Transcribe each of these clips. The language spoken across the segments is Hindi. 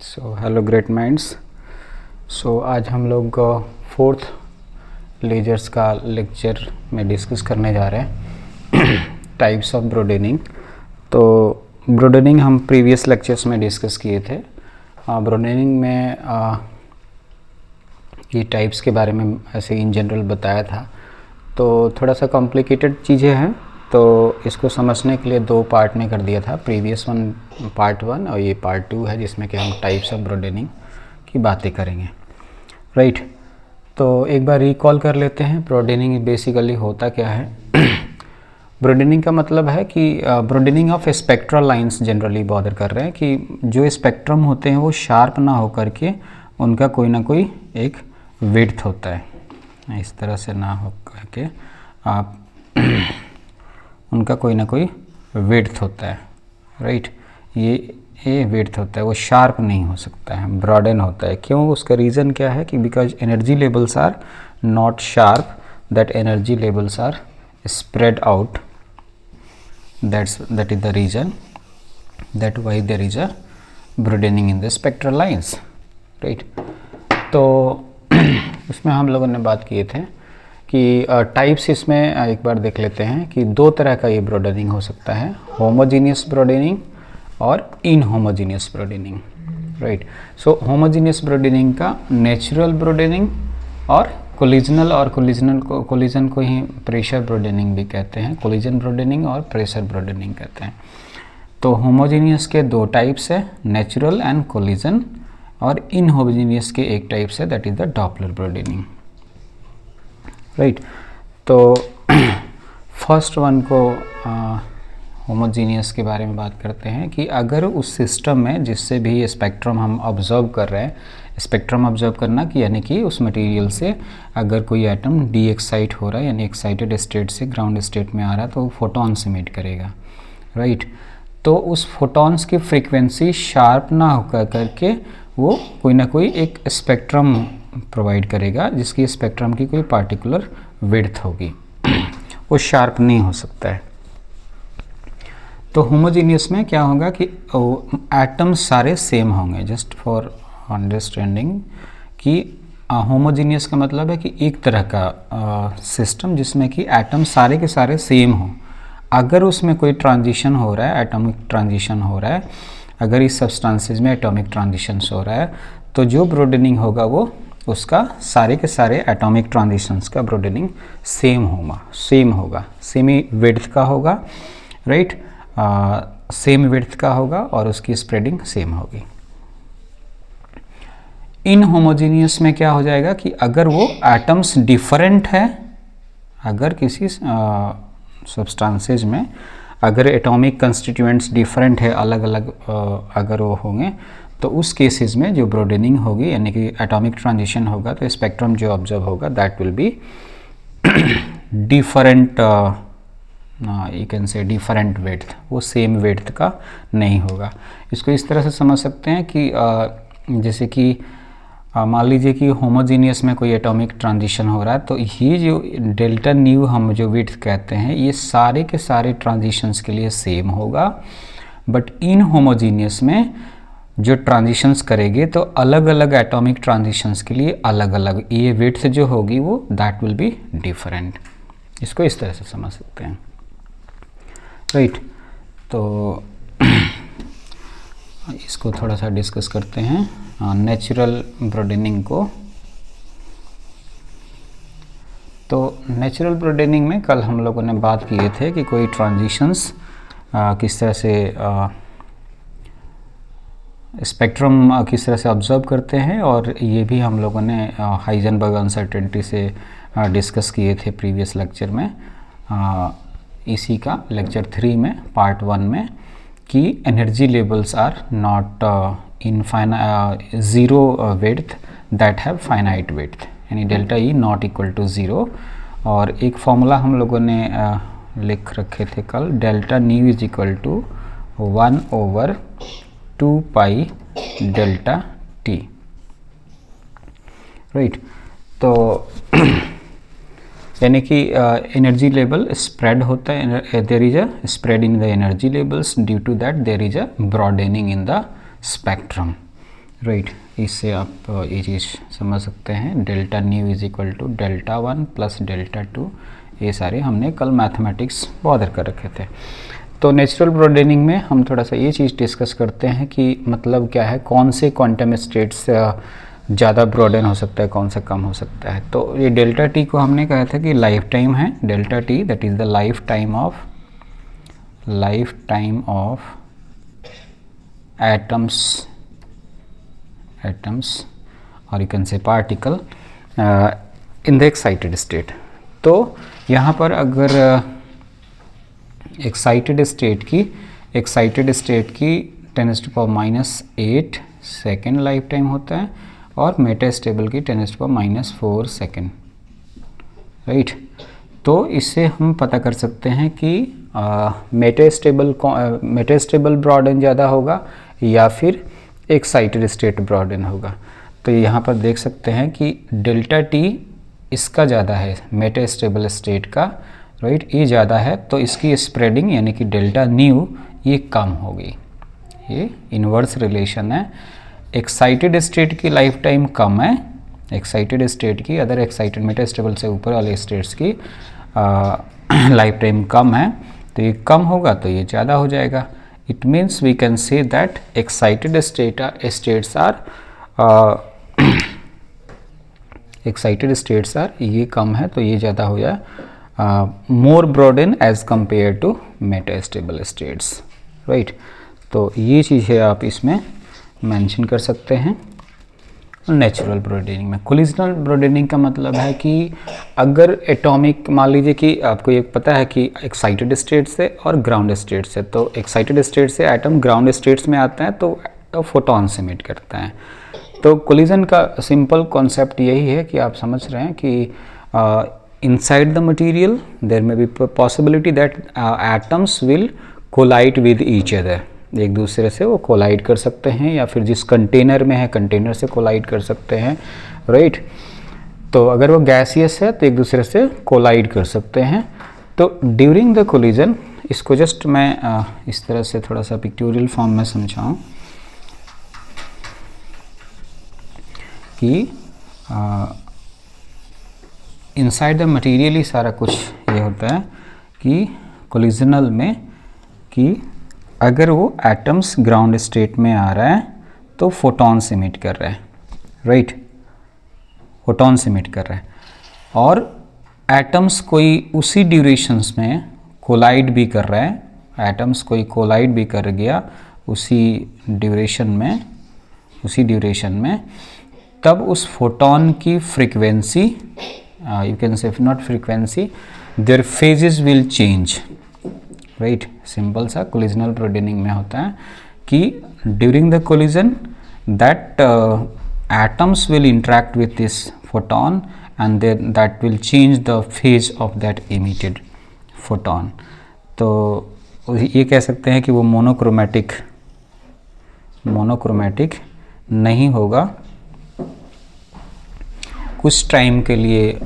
So hello great minds. आज हम लोग फोर्थ लेजर्स का लेक्चर में डिस्कस करने जा रहे हैं टाइप्स ऑफ ब्रोडेनिंग। तो ब्रोडेनिंग हम प्रीवियस लेक्चर्स में डिस्कस किए थे। ब्रोडेनिंग में ये टाइप्स के बारे में ऐसे इन जनरल बताया था। तो थोड़ा सा कॉम्प्लिकेटेड चीज़ें हैं, तो इसको समझने के लिए दो पार्ट में कर दिया था। प्रीवियस वन पार्ट 1 और ये पार्ट 2 है, जिसमें कि हम टाइप्स ऑफ ब्रोडेनिंग की बातें करेंगे। राइट, तो एक बार रिकॉल कर लेते हैं ब्रोडेनिंग बेसिकली होता क्या है। ब्रोडेनिंग का मतलब है कि broadening of spectral lines generally bother कर रहे हैं कि जो स्पेक्ट्रम होते हैं वो शार्प ना हो करके उनका कोई ना कोई एक विड्थ होता है। इस तरह से ना हो करके आप उनका कोई ना कोई विड्थ होता है। राइट, ये विड्थ होता है, वो शार्प नहीं हो सकता है, ब्रॉडन होता है। क्यों? उसका रीज़न क्या है कि because energy levels are not sharp, that energy levels are spread out. That is the reason that why there is a broadening in the spectral lines. Right, तो इसमें हम लोगों ने बात किए थे कि टाइप्स इसमें एक बार देख लेते हैं कि दो तरह का ये ब्रोडेनिंग हो सकता है, होमोजीनियस ब्रोडेनिंग और इनहोमोजीनियस ब्रोडेनिंग। राइट, सो होमोजीनियस ब्रोडेनिंग का नेचुरल ब्रोडेनिंग और कोलिजन को ही प्रेशर ब्रोडेनिंग भी कहते हैं। कोलिजन ब्रोडेनिंग और प्रेशर ब्रोडेनिंग कहते हैं। तो होमोजीनियस के दो टाइप्स है, नेचुरल एंड कोलिजन, और इनहोमोजीनियस के एक टाइप्स है, that is the doppler broadening. Right, तो फर्स्ट वन को होमोजीनियस के बारे में बात करते हैं कि अगर उस सिस्टम में जिससे भी स्पेक्ट्रम हम ऑब्जर्व कर रहे हैं, स्पेक्ट्रम ऑब्जर्व करना कि यानी कि उस मटेरियल से अगर कोई एटम डी एक्साइट हो रहा है यानी एक्साइटेड स्टेट से ग्राउंड स्टेट में आ रहा है तो वो फोटॉन्स इमिट करेगा। राइट, तो उस फोटॉन्स की फ्रीक्वेंसी शार्प ना होकर करके वो कोई ना कोई एक स्पेक्ट्रम प्रोवाइड करेगा जिसकी स्पेक्ट्रम की कोई पार्टिकुलर विड्थ होगी। वो शार्प नहीं हो सकता है। तो होमोजीनियस में क्या होगा कि एटम्स सारे सेम होंगे। जस्ट फॉर अंडरस्टैंडिंग कि होमोजीनियस का मतलब है कि एक तरह का सिस्टम जिसमें कि एटम सारे के सारे सेम हो। अगर उसमें कोई ट्रांजिशन हो रहा है, एटॉमिक ट्रांजिशन हो रहा है, अगर इस सब्सटेंसेस में एटॉमिक ट्रांजिशंस हो रहा है तो जो ब्रोडेनिंग होगा वो उसका सारे के सारे एटॉमिक ट्रांजिशंस का ब्रोडेनिंग सेम होगा, सेमी विड्थ का होगा। राइट, सेम विड्थ का होगा और उसकी स्प्रेडिंग सेम होगी। इनहोमोजीनियस में क्या हो जाएगा कि अगर वो एटम्स डिफरेंट है, अगर किसी सब्सटेंसेज में अगर एटॉमिक कंस्टिट्यूएंट्स डिफरेंट है, अलग अलग अगर वो होंगे तो उस केसेस में जो ब्रोडेनिंग होगी यानी कि एटॉमिक ट्रांजिशन होगा तो स्पेक्ट्रम जो ऑब्जर्व होगा that will be different, you can से डिफरेंट विड्थ, वो सेम विड्थ का नहीं होगा। इसको इस तरह से समझ सकते हैं कि जैसे कि मान लीजिए कि होमोजीनियस में कोई एटॉमिक ट्रांजिशन हो रहा है तो ये जो डेल्टा न्यू हम जो विड्थ कहते हैं ये सारे के सारे ट्रांजिशंस के लिए सेम होगा। बट इन होमोजीनियस में जो ट्रांजिशंस करेंगे तो अलग अलग एटॉमिक ट्रांजिशंस के लिए अलग अलग ये विड्थ जो होगी वो दैट विल बी डिफरेंट। इसको इस तरह से समझ सकते हैं। राइट, तो इसको थोड़ा सा डिस्कस करते हैं नेचुरल ब्रोडेनिंग को। तो नेचुरल ब्रोडेनिंग में कल हम लोगों ने बात किए थे कि कोई ट्रांजिशंस किस तरह से स्पेक्ट्रम किस तरह से ऑब्जर्व करते हैं, और ये भी हम लोगों ने हाइजेनबर्ग अनसर्टेनिटी से डिस्कस किए थे प्रीवियस लेक्चर में, इसी का लेक्चर 3 में पार्ट 1 में, कि energy levels are not in zero width that have finite width, यानी delta E not equal to zero. और एक फॉर्मूला हम लोगों ने लिख रखे थे कल, delta nu is equal to 1/2 pi delta T. Right, तो यानी कि एनर्जी लेवल स्प्रेड होता है, there is a spread in the energy levels, due to that there is a broadening in the spectrum. Right. इससे आप ये चीज़ समझ सकते हैं, delta nu is equal to delta 1 plus delta 2। ये सारे हमने कल मैथमेटिक्स बॉदर कर रखे थे। तो नेचुरल ब्रॉडेनिंग में हम थोड़ा सा ये चीज़ डिस्कस करते हैं कि मतलब क्या है, कौन से क्वांटम स्टेट्स ज़्यादा ब्रॉडन हो सकता है, कौन सा कम हो सकता है। तो ये डेल्टा टी को हमने कहा था कि लाइफ टाइम है, delta T that is the life time of atoms or you can say particle in the excited state। तो यहाँ पर अगर एक्साइटेड स्टेट की 10⁻⁸ सेकेंड लाइफ टाइम होता है और मेटास्टेबल की 10⁻⁴ सेकेंड, राइट। तो इससे हम पता कर सकते हैं कि मेटास्टेबल ब्रॉडन ज़्यादा होगा या फिर एक्साइटेड स्टेट ब्रॉडन होगा। तो यहाँ पर देख सकते हैं कि डेल्टा टी इसका ज़्यादा है, मेटास्टेबल स्टेट का, राइट, ये ज़्यादा है। तो इसकी स्प्रेडिंग यानी कि डेल्टा न्यू ये कम होगी। ये इन्वर्स रिलेशन है। एक्साइटेड स्टेट की लाइफ टाइम कम है, एक्साइटेड स्टेट की, अदर एक्साइटेड मेटास्टेबल से ऊपर वाले स्टेट्स की लाइफ टाइम कम है, तो ये कम होगा तो ये ज़्यादा हो जाएगा। It means we can say that excited states are ये कम है तो ये ज़्यादा हो जाए, more broaden as compared to metastable states, right। तो ये चीज़ है आप इसमें मेंशन कर सकते हैं। नेचुरल ब्रॉडेनिंग में कोलिजनल ब्रॉडेनिंग का मतलब है कि अगर एटॉमिक, मान लीजिए कि आपको ये पता है कि एक्साइटेड स्टेट से और ग्राउंड स्टेट से, तो एक्साइटेड स्टेट से एटम ग्राउंड स्टेट्स में आता है तो फोटॉन्स एमिट करता है। तो कोलिजन का सिंपल कॉन्सेप्ट यही है कि आप समझ रहे हैं कि inside the material there may be possibility that atoms will collide with each other, एक दूसरे से वो कोलाइड कर सकते हैं, या फिर जिस कंटेनर में है कंटेनर से कोलाइड कर सकते हैं, राइट। तो अगर वो गैसियस है तो एक दूसरे से कोलाइड कर सकते हैं। तो ड्यूरिंग द कोलिजन, इसको जस्ट मैं इस तरह से थोड़ा सा पिक्टोरियल फॉर्म में समझाऊं कि इनसाइड द मटेरियल ही सारा कुछ ये होता है कि कोलिजनल में कि अगर वो एटम्स ग्राउंड स्टेट में आ रहा है तो फोटॉन्स एमिट कर रहा है, राइट, फोटॉन्स एमिट कर रहा है, और एटम्स कोई उसी ड्यूरेशंस में कोलाइड भी कर रहा है, एटम्स कोई कोलाइड भी कर गया उसी ड्यूरेशन में, तब उस फोटॉन की frequency, you can say not frequency, their phases will change, right. Simple सा कोलिजनल ब्रॉडेनिंग में होता है कि during the collision that atoms will interact with this photon and then that will change the phase of that emitted photon. तो ये कह सकते हैं कि वो मोनोक्रोमैटिक नहीं होगा, कुछ टाइम के लिए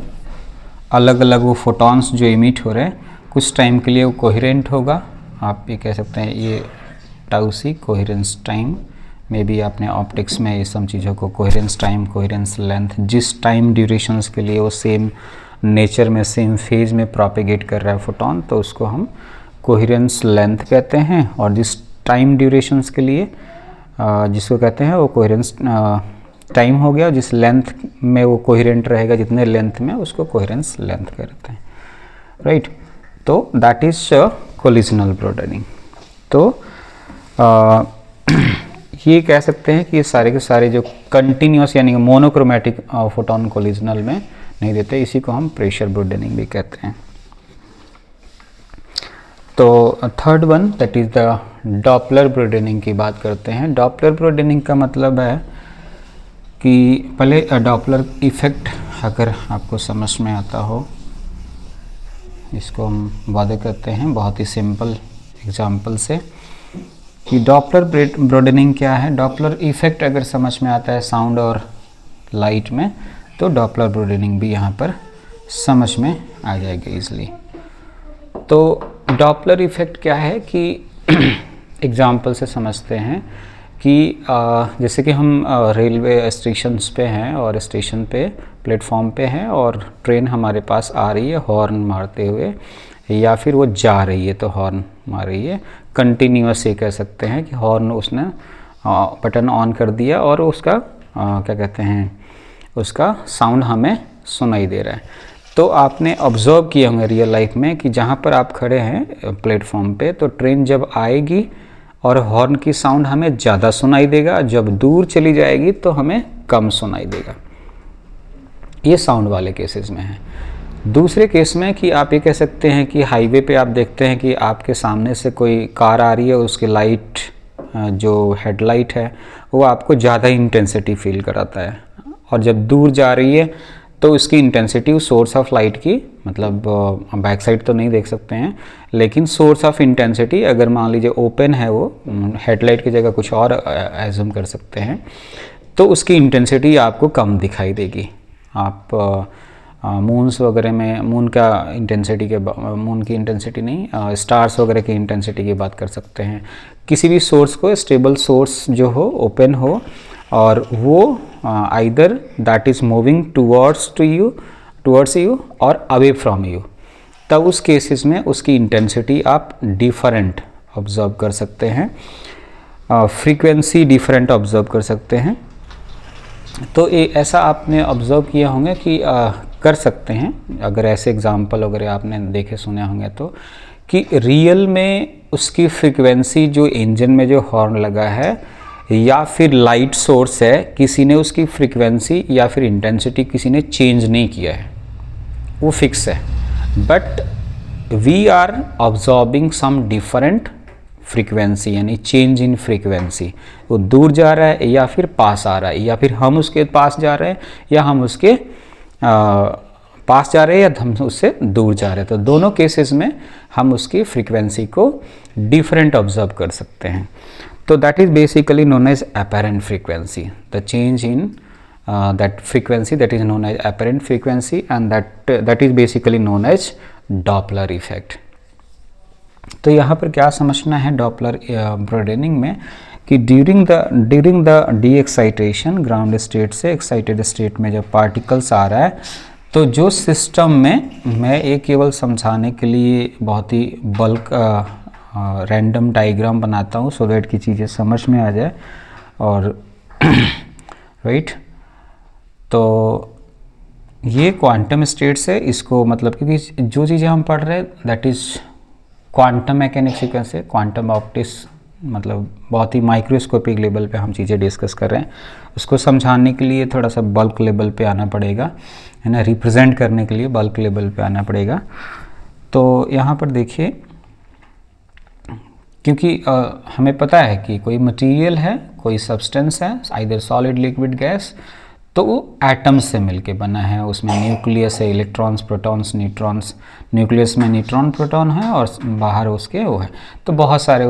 अलग अलग वो फोटॉन्स जो इमिट हो रहे हैं कुछ टाइम के लिए वो कोहेरेंट होगा। आप ये कह सकते हैं ये टाउ सी कोहेरेंस टाइम में भी आपने ऑप्टिक्स में ये सब चीज़ों को कोहेरेंस टाइम, कोहेरेंस लेंथ, जिस टाइम ड्यूरेशंस के लिए वो सेम नेचर में सेम फेज में प्रोपेगेट कर रहा है फोटॉन, तो उसको हम कोहेरेंस लेंथ कहते हैं। और जिस टाइम ड्यूरेशंस के लिए जिसको कहते हैं वो कोहेरेंस टाइम हो गया, जिस लेंथ में वो कोहेरेंट रहेगा, जितने लेंथ में, उसको कोहेरेंस लेंथ कहते हैं, राइट। तो दैट इज कोलिजनल ब्रॉडेनिंग। तो ये कह सकते हैं कि ये सारे के सारे जो कंटिन्यूस यानी मोनोक्रोमैटिक फोटॉन कोलिजनल में नहीं देते, इसी को हम प्रेशर ब्रॉडेनिंग भी कहते हैं। तो third one that is the Doppler broadening की बात करते हैं। डॉपलर ब्रॉडेनिंग का मतलब है कि पहले डॉपलर इफेक्ट अगर आपको समझ में आता हो, इसको हम वादे करते हैं बहुत ही सिंपल एग्जांपल से कि डॉपलर ब्रॉडेनिंग क्या है। डॉपलर इफेक्ट अगर समझ में आता है साउंड और लाइट में, तो डॉपलर ब्रॉडेनिंग भी यहाँ पर समझ में आ जाएगा इजली। तो डॉपलर इफेक्ट क्या है कि एग्जांपल से समझते हैं कि जैसे कि हम रेलवे स्टेशंस पे हैं और स्टेशन पे प्लेटफॉर्म पे हैं और ट्रेन हमारे पास आ रही है हॉर्न मारते हुए, या फिर वो जा रही है तो हॉर्न मार रही है, कंटिन्यूअस ये कह सकते हैं कि हॉर्न उसने बटन ऑन कर दिया और उसका क्या कहते हैं, उसका साउंड हमें सुनाई दे रहा है। तो आपने ऑब्जर्व किए होंगे रियल लाइफ में कि जहाँ पर आप खड़े हैं प्लेटफॉर्म पे, तो ट्रेन जब आएगी और हॉर्न की साउंड हमें ज़्यादा सुनाई देगा, जब दूर चली जाएगी तो हमें कम सुनाई देगा। ये साउंड वाले केसेस में है। दूसरे केस में कि आप ये कह सकते हैं कि हाईवे पे आप देखते हैं कि आपके सामने से कोई कार आ रही है, उसकी लाइट जो हेडलाइट है वो आपको ज़्यादा इंटेंसिटी फील कराता है, और जब दूर जा रही है तो उसकी इंटेंसिटी उस सोर्स ऑफ लाइट की, मतलब बैक साइड तो नहीं देख सकते हैं, लेकिन सोर्स ऑफ इंटेंसिटी अगर मान लीजिए ओपन है, वो हेडलाइट की जगह कुछ और एज्यूम कर सकते हैं, तो उसकी इंटेंसिटी आपको कम दिखाई देगी। आप मून्स वगैरह में मून की इंटेंसिटी नहीं, स्टार्स वगैरह की इंटेंसिटी की बात कर सकते हैं। किसी भी सोर्स को, स्टेबल सोर्स जो हो, ओपन हो, और वो either that is moving towards you और अवे फ्रॉम यू, तब उस केसेस में उसकी इंटेंसिटी आप डिफरेंट ऑब्जर्व कर सकते हैं, फ्रीक्वेंसी डिफरेंट ऑब्जर्व कर सकते हैं। तो ये ऐसा आपने ऑब्जर्व किया होंगे कि कर सकते हैं, अगर ऐसे एग्जाम्पल वगैरह आपने देखे सुने होंगे तो, कि रियल में उसकी फ्रीक्वेंसी जो इंजन में जो हॉर्न लगा है या फिर लाइट सोर्स है, किसी ने उसकी फ्रीक्वेंसी या फिर इंटेंसिटी किसी ने चेंज नहीं किया है, वो फिक्स है, but we are absorbing some different frequency, यानी चेंज इन फ्रीक्वेंसी। वो दूर जा रहा है या फिर पास आ रहा है, या फिर हम उसके पास जा रहे हैं या हम उसके पास जा रहे हैं या हम उससे दूर जा रहे हैं। तो दोनों केसेस में हम उसकी फ्रीक्वेंसी को डिफरेंट ऑब्जर्व कर सकते हैं। तो that is basically known as apparent frequency, the change in that frequency, that is known as apparent frequency, and that is basically known as Doppler effect. तो यहाँ पर क्या समझना है डॉपलर ब्रोडेनिंग में, कि during the D excitation, ground state से एक्साइटेड स्टेट में जब पार्टिकल्स आ रहा है, तो जो सिस्टम में, मैं ये केवल समझाने के लिए बहुत ही बल्क रैंडम डायग्राम बनाता हूँ सो दैट की चीज़ें समझ में आ जाए, और राइट। तो ये क्वांटम स्टेट्स है, इसको मतलब क्योंकि जो चीज़ें हम पढ़ रहे हैं that is quantum mechanics sequence है, क्वांटम ऑप्टिक्स, मतलब बहुत ही माइक्रोस्कोपिक लेवल पे हम चीज़ें डिस्कस कर रहे हैं। उसको समझाने के लिए थोड़ा सा बल्क लेवल पे आना पड़ेगा, है ना, रिप्रेजेंट करने के लिए बल्क लेवल पे आना पड़ेगा। तो यहाँ पर देखिए, क्योंकि हमें पता है कि कोई मटेरियल है, कोई सब्सटेंस है, आइदर सॉलिड, लिक्विड, गैस, तो वो एटम्स से मिलके बना है। उसमें न्यूक्लियस है, इलेक्ट्रॉन्स, प्रोटॉन्स, न्यूट्रॉन्स, न्यूक्लियस में न्यूट्रॉन प्रोटॉन है और बाहर उसके वो है, तो बहुत सारे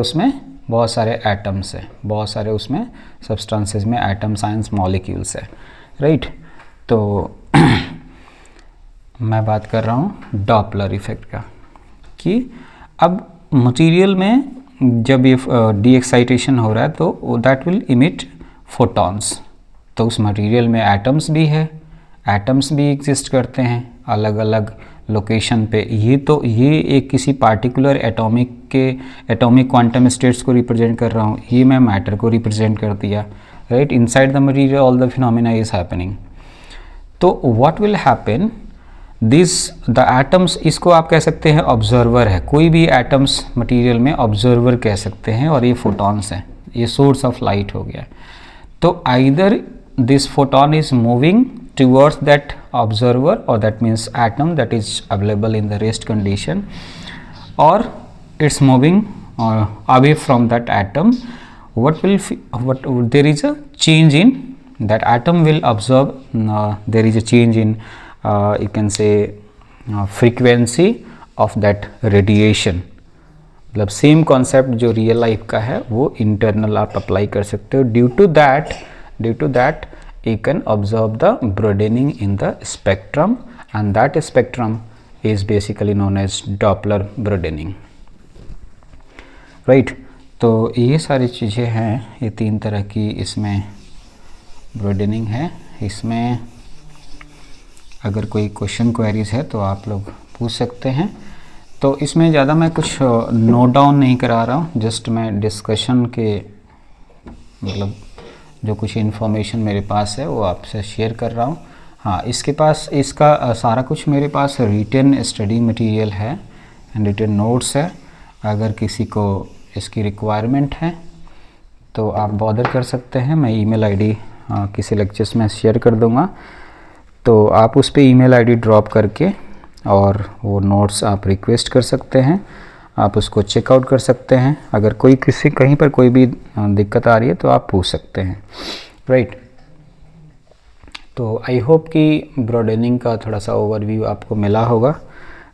एटम्स है, बहुत सारे उसमें सब्सटेंसेस में एटम साइंस मॉलिक्यूल्स है, राइट। तो मैं बात कर रहा हूँ डॉपलर इफेक्ट का, कि अब मटेरियल में जब ये डी एक्साइटेशन हो रहा है तो दैट विल इमिट फोटॉन्स। तो उस मटेरियल में एटम्स भी है, एटम्स भी एग्जिस्ट करते हैं अलग अलग लोकेशन पे। ये एक किसी पार्टिकुलर एटॉमिक क्वांटम स्टेट्स को रिप्रेजेंट कर रहा हूँ, ये मैं मैटर को रिप्रेजेंट कर दिया, right. Inside the material all the phenomena is happening. तो what will happen, the atoms, इसको आप कह सकते हैं ऑब्जर्वर है, कोई भी एटम्स मटेरियल में ऑब्जर्वर कह सकते हैं, और ये फोटॉन्स हैं, ये सोर्स ऑफ लाइट हो गया। तो either this photon is moving towards that observer, or that means atom that is available in the rest condition, or it's moving away from that atom. There is a change in that atom will observe, there is a change in you can say frequency of that radiation। मतलब सेम कॉन्सेप्ट जो रियल लाइफ का है वो इंटरनल आप अप्लाई कर सकते हो। Due to that you can observe the broadening in the spectrum, and that spectrum is basically known as Doppler broadening, right। तो ये सारी चीज़ें हैं, ये 3 तरह की इसमें ब्रोडेनिंग है। इसमें अगर कोई क्वेश्चन क्वेरीज है तो आप लोग पूछ सकते हैं। तो इसमें ज़्यादा मैं कुछ नोट डाउन नहीं करा रहा हूँ, जस्ट मैं डिस्कशन के मतलब जो कुछ इन्फॉर्मेशन मेरे पास है वो आपसे शेयर कर रहा हूँ। हाँ, इसके पास इसका सारा कुछ मेरे पास रिटन स्टडी मटेरियल है एंड रिटन नोट्स है। अगर किसी को इसकी रिक्वायरमेंट है तो आप बॉदर कर सकते हैं। मैं ईमेल आईडी किसी लेक्चर्स में शेयर कर दूंगा, तो आप उस पे ईमेल आईडी ड्रॉप करके और वो नोट्स आप रिक्वेस्ट कर सकते हैं, आप उसको चेकआउट कर सकते हैं। अगर कोई किसी कहीं पर कोई भी दिक्कत आ रही है तो आप पूछ सकते हैं, राइट। तो आई होप कि ब्रोडेनिंग का थोड़ा सा ओवरव्यू आपको मिला होगा,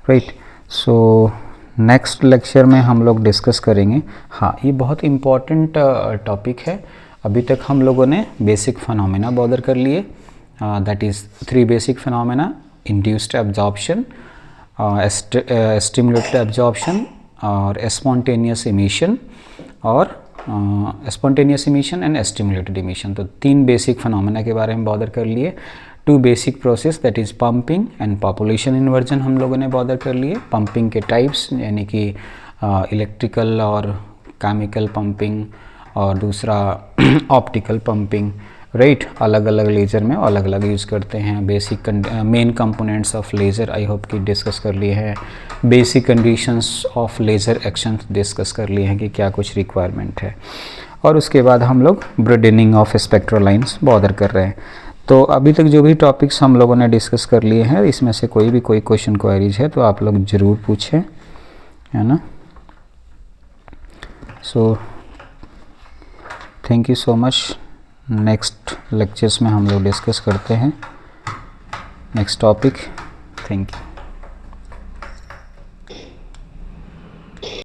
राइट। सो नेक्स्ट लेक्चर में हम लोग डिस्कस करेंगे। हाँ, ये बहुत इम्पॉर्टेंट टॉपिक है। अभी तक हम लोगों ने बेसिक फिनोमेना बॉदर कर लिए, that is 3 basic phenomena: induced absorption, stimulated absorption और स्पॉन्टेनियस इमिशन, और spontaneous emission and stimulated emission. तो 3 बेसिक फिनोमेना के बारे में बॉदर कर लिए। 2 basic process that is pumping and population inversion हम लोगों ने बॉदर कर लिए। पंपिंग के टाइप्स यानी कि इलेक्ट्रिकल और केमिकल पंपिंग, और दूसरा ऑप्टिकल पंपिंग, राइट। अलग अलग लेज़र में अलग अलग यूज़ करते हैं। Basic main components of laser I hope कि डिस्कस कर लिए हैं। Basic conditions of laser action discuss कर लिए हैं कि क्या कुछ रिक्वायरमेंट है। और उसके बाद हम लोग ब्रोडेनिंग ऑफ स्पेक्ट्रोलाइंस बॉदर कर रहे हैं। तो अभी तक जो भी टॉपिक्स हम लोगों ने डिस्कस कर लिए हैं, इसमें से कोई क्वेश्चन क्वेरीज है तो आप लोग ज़रूर पूछें, है ना। So thank you so much. Next lectures में हम लोग डिस्कस करते हैं नेक्स्ट टॉपिक। Thank you.